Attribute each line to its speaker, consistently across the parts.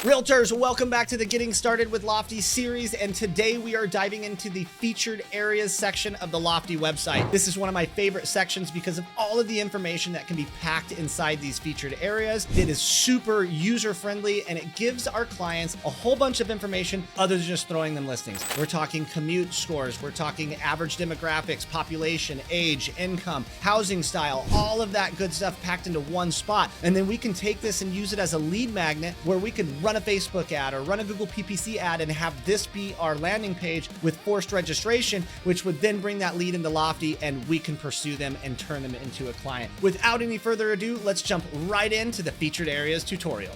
Speaker 1: Realtors, welcome back to the Getting Started with Lofty series, and today we are diving into the featured areas section of the Lofty website. This is one of my favorite sections because of all of the information that can be packed inside these featured areas. It is super user-friendly and it gives our clients a whole bunch of information other than just throwing them listings. We're talking commute scores, we're talking average demographics, population, age, income, housing style, all of that good stuff packed into one spot. And then we can take this and use it as a lead magnet where we can run a Facebook ad or run a Google PPC ad and have this be our landing page with forced registration, which would then bring that lead into Lofty and we can pursue them and turn them into a client. Without any further ado, let's jump right into the featured areas tutorial.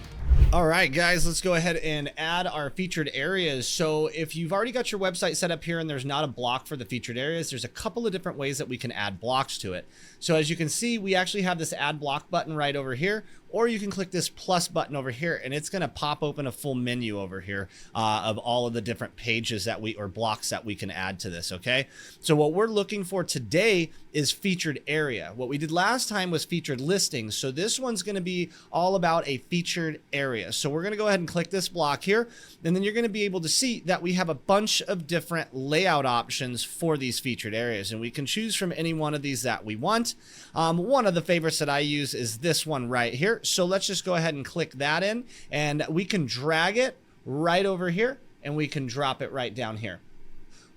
Speaker 1: All right, guys, let's go ahead and add our featured areas. So if you've already got your website set up here and there's not a block for the featured areas, there's a couple of different ways that we can add blocks to it. So as you can see, we actually have this add block button right over here, or you can click this plus button over here and it's going to pop open a full menu over here of all of the different pages that or blocks that we can add to this. Okay. So what we're looking for today is featured area. What we did last time was featured listings. So this one's going to be all about a featured area. So we're going to go ahead and click this block here, and then you're going to be able to see that we have a bunch of different layout options for these featured areas, and we can choose from any one of these that we want. One of the favorites that I use is this one right here. So let's just go ahead and click that in, and we can drag it right over here and we can drop it right down here.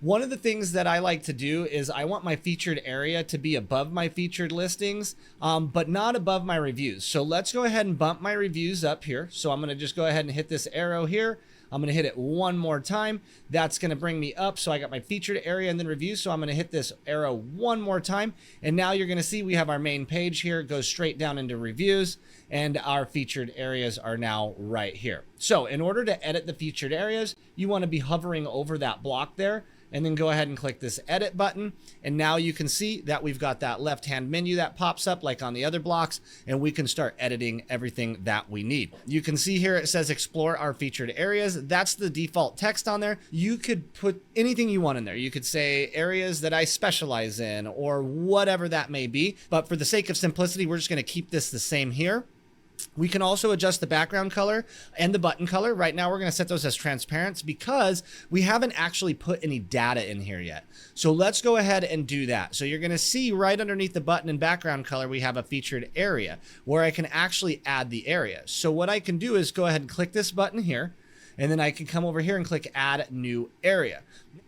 Speaker 1: One of the things that I like to do is I want my featured area to be above my featured listings, but not above my reviews. So let's go ahead and bump my reviews up here. So I'm going to just go ahead and hit this arrow here. I'm going to hit it one more time. That's going to bring me up. So I got my featured area and then reviews. So I'm going to hit this arrow one more time. And now you're going to see we have our main page here. It goes straight down into reviews and our featured areas are now right here. So in order to edit the featured areas, you want to be hovering over that block there, and then go ahead and click this edit button. And now you can see that we've got that left-hand menu that pops up like on the other blocks, and we can start editing everything that we need. You can see here it says explore our featured areas. That's the default text on there. You could put anything you want in there. You could say areas that I specialize in or whatever that may be. But for the sake of simplicity, we're just going to keep this the same here. We can also adjust the background color and the button color. Right now, we're going to set those as transparent because we haven't actually put any data in here yet. So let's go ahead and do that. So you're going to see right underneath the button and background color, we have a featured area where I can actually add the area. So what I can do is go ahead and click this button here, and then I can come over here and click add new area.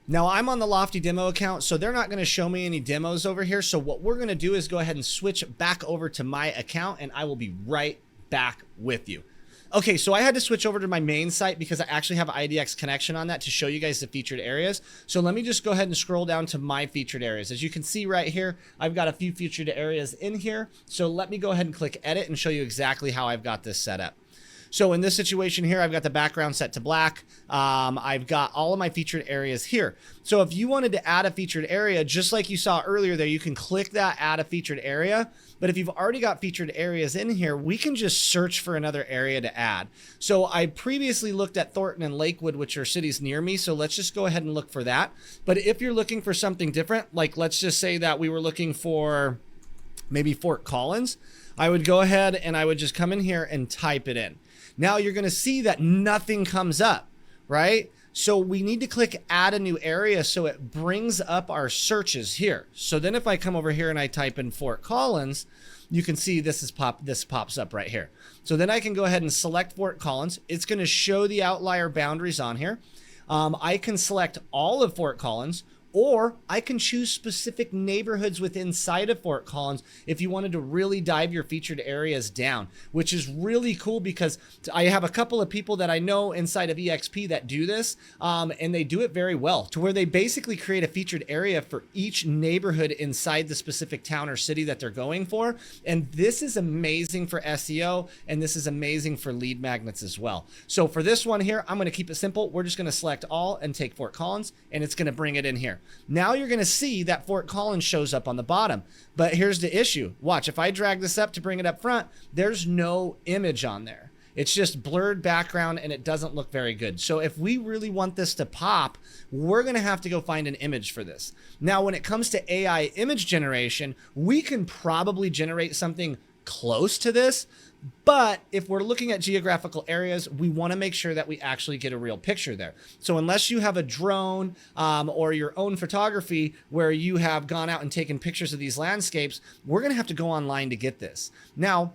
Speaker 1: Now I'm on the Lofty demo account, so they're not going to show me any demos over here. So what we're going to do is go ahead and switch back over to my account, and I will be right back with you. Okay, so I had to switch over to my main site because I actually have IDX connection on that to show you guys the featured areas. So let me just go ahead and scroll down to my featured areas. As you can see right here, I've got a few featured areas in here. So let me go ahead and click edit and show you exactly how I've got this set up. So in this situation here, I've got the background set to black. I've got all of my featured areas here. So if you wanted to add a featured area, just like you saw earlier there, you can click that add a featured area. But if you've already got featured areas in here, we can just search for another area to add. So I previously looked at Thornton and Lakewood, which are cities near me. So let's just go ahead and look for that. But if you're looking for something different, like let's just say that we were looking for maybe Fort Collins, I would go ahead and I would just come in here and type it in. Now you're going to see that nothing comes up, right? So we need to click add a new area so it brings up our searches here. So then if I come over here and I type in Fort Collins, you can see this pops up right here. So then I can go ahead and select Fort Collins. It's going to show the outlier boundaries on here. I can select all of Fort Collins, or I can choose specific neighborhoods within inside of Fort Collins if you wanted to really dive your featured areas down, which is really cool because I have a couple of people that I know inside of EXP that do this, and they do it very well to where they basically create a featured area for each neighborhood inside the specific town or city that they're going for. And this is amazing for SEO, and this is amazing for lead magnets as well. So for this one here, I'm going to keep it simple. We're just going to select all and take Fort Collins, and it's going to bring it in here. Now you're going to see that Fort Collins shows up on the bottom. But here's the issue. Watch, if I drag this up to bring it up front, there's no image on there. It's just blurred background and it doesn't look very good. So if we really want this to pop, we're going to have to go find an image for this. Now, when it comes to AI image generation, we can probably generate something close to this. But if we're looking at geographical areas, we want to make sure that we actually get a real picture there. So unless you have a drone or your own photography where you have gone out and taken pictures of these landscapes, we're going to have to go online to get this. Now,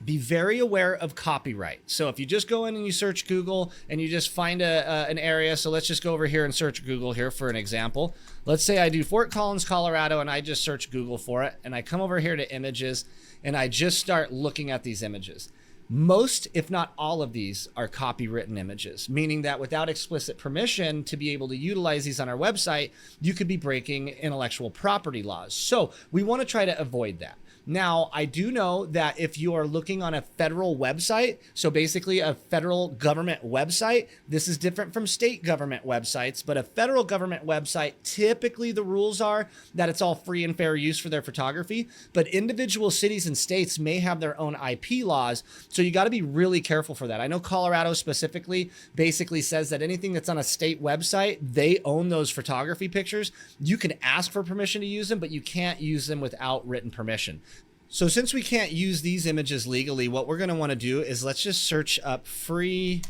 Speaker 1: be very aware of copyright. So if you just go in and you search Google and you just find an area, so let's just go over here and search Google here for an example. Let's say I do Fort Collins, Colorado, and I just search Google for it, and I come over here to images, and I just start looking at these images. Most, if not all of these, are copywritten images, meaning that without explicit permission to be able to utilize these on our website, you could be breaking intellectual property laws. So we want to try to avoid that. Now, I do know that if you are looking on a federal website, so basically a federal government website, this is different from state government websites, but a federal government website, typically the rules are that it's all free and fair use for their photography, but individual cities and states may have their own IP laws, so you got to be really careful for that. I know Colorado specifically basically says that anything that's on a state website, they own those photography pictures. You can ask for permission to use them, but you can't use them without written permission. So since we can't use these images legally, what we're going to want to do is let's just search up free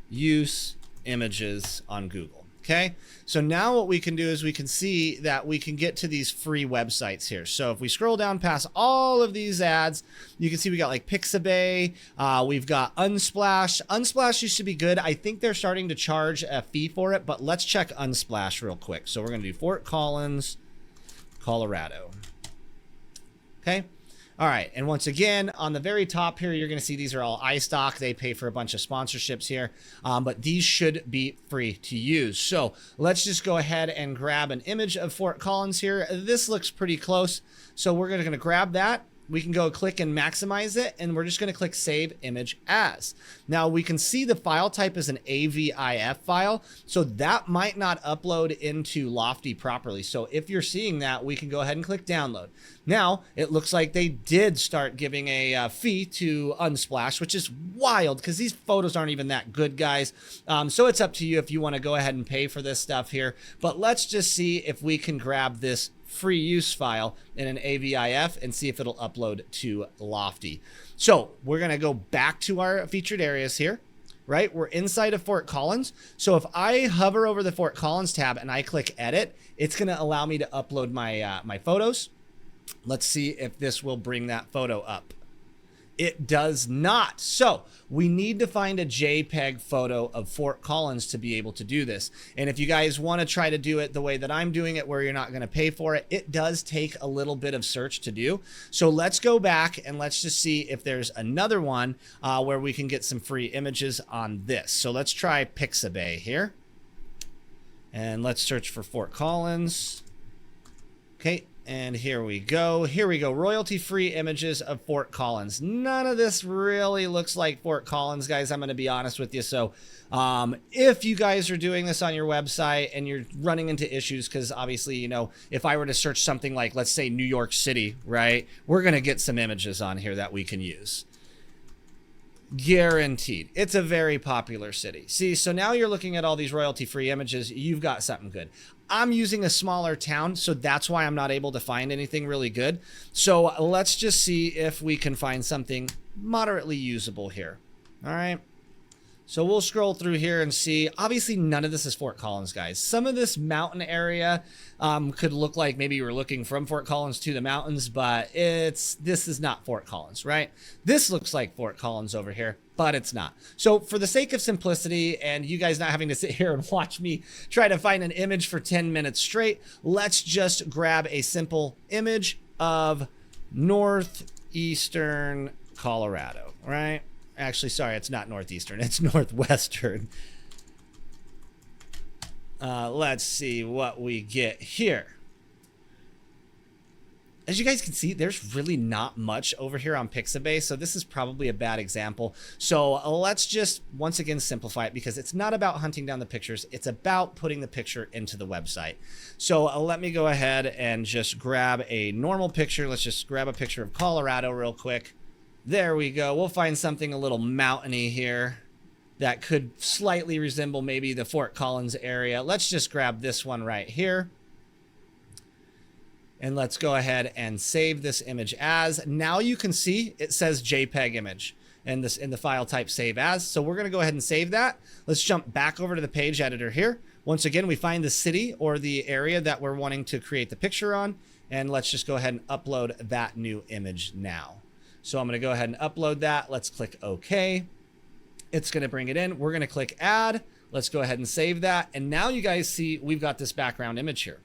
Speaker 1: use images on Google. Okay. So now what we can do is we can see that we can get to these free websites here. So if we scroll down past all of these ads, you can see we got like Pixabay. We've got Unsplash. Unsplash used to be good. I think they're starting to charge a fee for it, but let's check Unsplash real quick. So we're going to do Fort Collins, Colorado. Okay. All right, and once again, on the very top here, you're going to see these are all iStock. They pay for a bunch of sponsorships here, but these should be free to use. So let's just go ahead and grab an image of Fort Collins here. This looks pretty close, so we're going to grab that. We can go click and maximize it, and we're just going to click Save Image As. Now, we can see the file type is an AVIF file, so that might not upload into Lofty properly. So if you're seeing that, we can go ahead and click Download. Now, it looks like they did start giving a fee to Unsplash, which is wild because these photos aren't even that good, guys. So it's up to you if you want to go ahead and pay for this stuff here. But let's just see if we can grab this free use file in an AVIF and see if it'll upload to Lofty. So we're going to go back to our featured areas here, right? We're inside of Fort Collins. So if I hover over the Fort Collins tab and I click edit, it's going to allow me to upload my, my photos. Let's see if this will bring that photo up. It does not. So we need to find a JPEG photo of Fort Collins to be able to do this. And if you guys want to try to do it the way that I'm doing it, where you're not going to pay for it, it does take a little bit of search to do. So let's go back and let's just see if there's another one where we can get some free images on this. So let's try Pixabay here. And let's search for Fort Collins. Okay. And here we go. Here we go. Royalty-free images of Fort Collins. None of this really looks like Fort Collins, guys. I'm going to be honest with you. So if you guys are doing this on your website and you're running into issues, because obviously, you know, if I were to search something like, let's say, New York City, right, we're going to get some images on here that we can use. Guaranteed. It's a very popular city. See, so now you're looking at all these royalty-free images. You've got something good. I'm using a smaller town, so that's why I'm not able to find anything really good. So let's just see if we can find something moderately usable here. All right. So we'll scroll through here and see. Obviously, none of this is Fort Collins, guys. Some of this mountain area could look like maybe you were looking from Fort Collins to the mountains, but this is not Fort Collins, right? This looks like Fort Collins over here, but it's not. So for the sake of simplicity and you guys not having to sit here and watch me try to find an image for 10 minutes straight, let's just grab a simple image of northeastern Colorado, right? Actually, sorry, it's not northeastern, it's northwestern. Let's see what we get here. As you guys can see, there's really not much over here on Pixabay, so this is probably a bad example. So let's just, once again, simplify it because it's not about hunting down the pictures. It's about putting the picture into the website. So let me go ahead and just grab a normal picture. Let's just grab a picture of Colorado real quick. There we go. We'll find something a little mountainy here that could slightly resemble maybe the Fort Collins area. Let's just grab this one right here. And let's go ahead and save this image as. Now you can see it says JPEG image and this in the file type save as. So we're going to go ahead and save that. Let's jump back over to the page editor here. Once again, we find the city or the area that we're wanting to create the picture on. And let's just go ahead and upload that new image now. So I'm going to go ahead and upload that. Let's click OK. It's going to bring it in. We're going to click add. Let's go ahead and save that. And now you guys see we've got this background image here.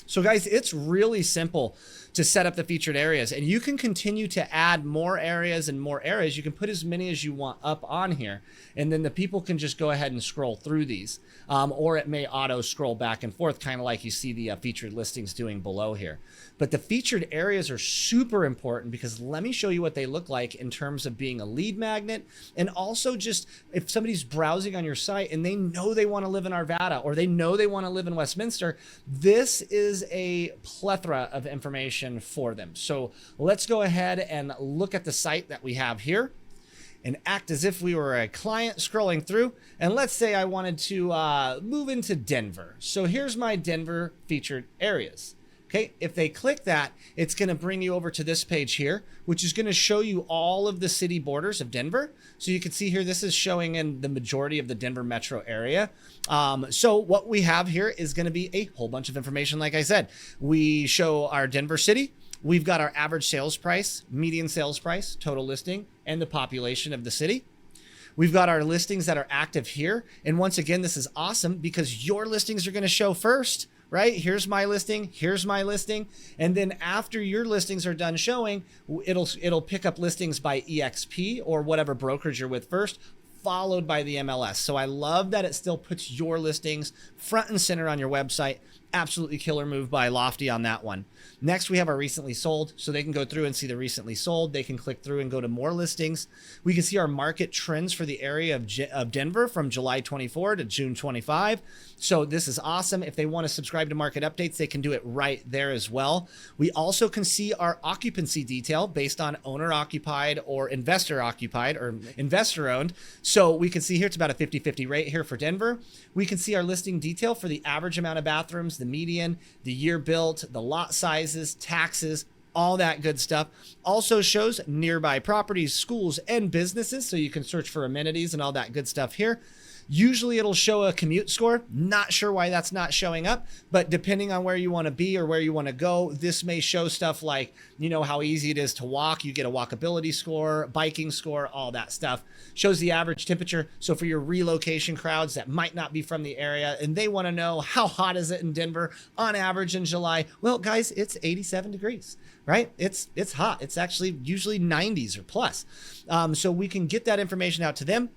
Speaker 1: So guys, it's really simple to set up the featured areas, and you can continue to add more areas and more areas. You can put as many as you want up on here, and then the people can just go ahead and scroll through these, or it may auto scroll back and forth, kind of like you see the featured listings doing below here. But the featured areas are super important because let me show you what they look like in terms of being a lead magnet, and also just if somebody's browsing on your site and they know they want to live in Arvada or they know they want to live in Westminster, this is a plethora of information for them. So let's go ahead and look at the site that we have here and act as if we were a client scrolling through. And let's say I wanted to move into Denver. So here's my Denver featured areas. Okay, if they click that, it's going to bring you over to this page here, which is going to show you all of the city borders of Denver. So you can see here, this is showing in the majority of the Denver metro area. So what we have here is going to be a whole bunch of information. Like I said, we show our Denver city. We've got our average sales price, median sales price, total listing, and the population of the city. We've got our listings that are active here. And once again, this is awesome because your listings are going to show first. Right? Here's my listing. Here's my listing. And then after your listings are done showing, it'll pick up listings by EXP or whatever brokerage you're with first, followed by the MLS. So I love that it still puts your listings front and center on your website. Absolutely killer move by Lofty on that one. Next, we have our recently sold, so they can go through and see the recently sold. They can click through and go to more listings. We can see our market trends for the area of Denver from July 24 to June 25. So this is awesome. If they want to subscribe to market updates, they can do it right there as well. We also can see our occupancy detail based on owner occupied or investor occupied or investor owned. So we can see here it's about a 50-50 rate here for Denver. We can see our listing detail for the average amount of bathrooms, the median, the year built, the lot sizes, taxes, all that good stuff. Also shows nearby properties, schools, and businesses, so you can search for amenities and all that good stuff here. Usually it'll show a commute score. Not sure why that's not showing up, but depending on where you want to be or where you want to go, this may show stuff like, you know, how easy it is to walk. You get a walkability score, biking score, all that stuff. Shows the average temperature. So for your relocation crowds that might not be from the area and they want to know how hot is it in Denver on average in July. Well, guys, it's 87 degrees, right? It's hot. It's actually usually 90s or plus. So we can get that information out to them.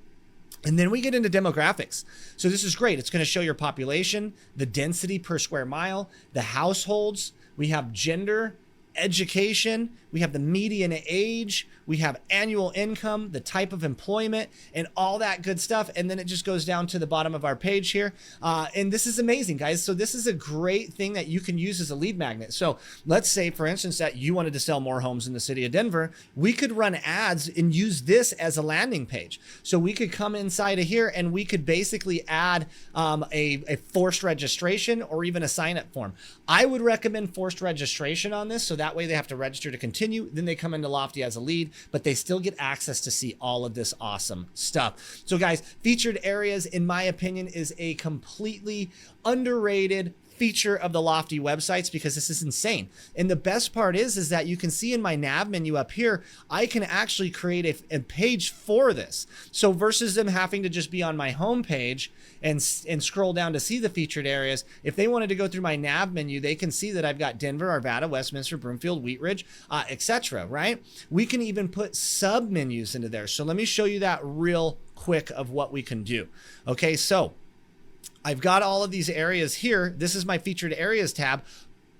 Speaker 1: And then we get into demographics. So this is great. It's going to show your population, the density per square mile, the households. We have gender, education. We have the median age. We have annual income, the type of employment, and all that good stuff. And then it just goes down to the bottom of our page here. And this is amazing, guys. So this is a great thing that you can use as a lead magnet. So let's say, for instance, that you wanted to sell more homes in the city of Denver. We could run ads and use this as a landing page. So we could come inside of here and we could basically add a forced registration or even a sign-up form. I would recommend forced registration on this. So that way they have to register to continue. Then they come into Lofty as a lead, but they still get access to see all of this awesome stuff. So guys, featured areas, in my opinion, is a completely underrated feature of the Lofty websites because this is insane. And the best part is that you can see in my nav menu up here, I can actually create a page for this. So versus them having to just be on my home page and scroll down to see the featured areas, if they wanted to go through my nav menu, they can see that I've got Denver, Arvada, Westminster, Broomfield, Wheat Ridge, etc. Right? We can even put sub menus into there. So let me show you that real quick of what we can do. Okay, so I've got all of these areas here. This is my featured areas tab.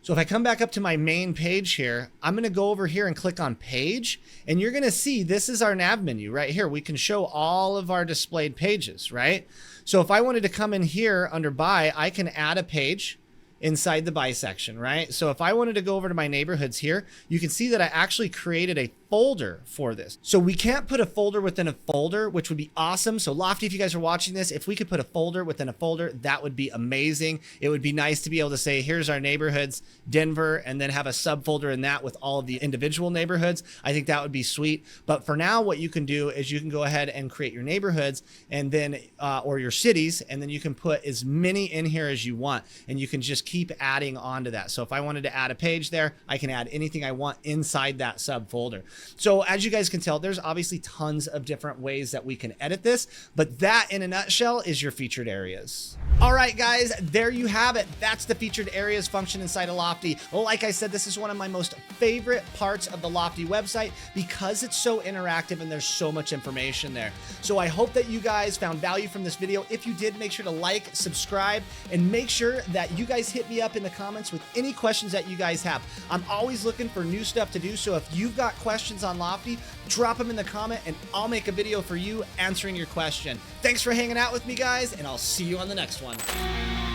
Speaker 1: So if I come back up to my main page here, I'm going to go over here and click on page, and you're going to see this is our nav menu right here. We can show all of our displayed pages, right? So if I wanted to come in here under buy, I can add a page inside the buy section, right? So if I wanted to go over to my neighborhoods here, you can see that I actually created a folder for this. So we can't put a folder within a folder, which would be awesome. So Lofty, if you guys are watching this, if we could put a folder within a folder, that would be amazing. It would be nice to be able to say, here's our neighborhoods, Denver, and then have a subfolder in that with all of the individual neighborhoods. I think that would be sweet. But for now, what you can do is you can go ahead and create your neighborhoods and then, or your cities, and then you can put as many in here as you want. And you can just keep adding on to that. So if I wanted to add a page there, I can add anything I want inside that subfolder. So as you guys can tell, there's obviously tons of different ways that we can edit this, but that in a nutshell is your featured areas. All right, guys, there you have it. That's the featured areas function inside of Lofty. Like I said, this is one of my most favorite parts of the Lofty website because it's so interactive and there's so much information there. So I hope that you guys found value from this video. If you did, make sure to like, subscribe, and make sure that you guys hit me up in the comments with any questions that you guys have. I'm always looking for new stuff to do. So if you've got questions on Lofty, drop them in the comment and I'll make a video for you answering your question. Thanks for hanging out with me, guys, and I'll see you on the next one.